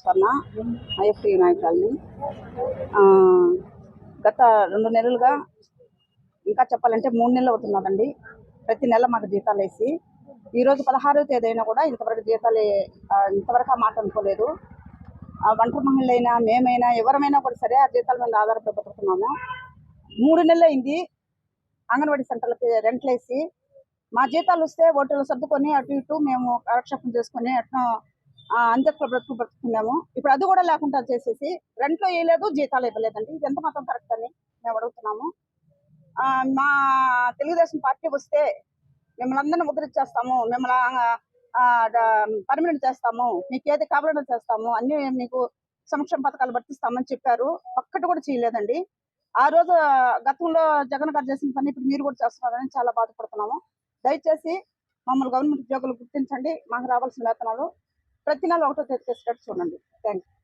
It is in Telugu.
స్వర్ణ ఐఎఫ్టీ నాయకురాలిని. గత 2 నెలలుగా, ఇంకా చెప్పాలంటే 3 నెలలు అవుతున్నదండి, ప్రతి నెల మాకు జీతాలు వేసి. ఈరోజు 16వ తేదీ అయినా కూడా ఇంతవరకు జీతాలు ఇంతవరకు ఆ మాట అనుకోలేదు. ఒంటరి మహిళలైనా మేమైనా ఎవరమైనా కూడా సరే ఆ జీతాల మీద ఆధారపడి బతుకుతున్నాము. 3 నెలలు అయింది అంగన్వాడీ సెంటర్లకి రెంట్లు వేసి. మా జీతాలు వస్తే ఓటీలు సర్దుకొని అటు ఇటు మేము కాలక్షేపం చేసుకొని అట్లా అంత్యత్వ బ్రతుకుతున్నాము. ఇప్పుడు అది కూడా లేకుండా చేసేసి రెంట్లో వేయలేదు, జీతాలు ఇవ్వలేదండి. ఇది ఎంత మాత్రం కరెక్ట్ అని మేము అడుగుతున్నాము. మా తెలుగుదేశం పార్టీ వస్తే మిమ్మల్ని అందరినీ ముద్రించేస్తాము, మిమ్మల్ని పర్మనెంట్ చేస్తాము, మీకు ఏది కావాలన్నా చేస్తాము, అన్ని మీకు సంక్షేమ పథకాలు వర్తిస్తామని చెప్పారు. ఒక్కటి కూడా చేయలేదండి. ఆ రోజు గతంలో జగన్ గారు చేసిన పని ఇప్పుడు మీరు కూడా చేస్తున్నారని చాలా బాధపడుతున్నాము. దయచేసి మమ్మల్ని గవర్నమెంట్ ఉద్యోగులు గుర్తించండి. మాకు రావాల్సిన వేతనాలు ప్రతి నెల 1వ తేదీ చూడండి. Thank you.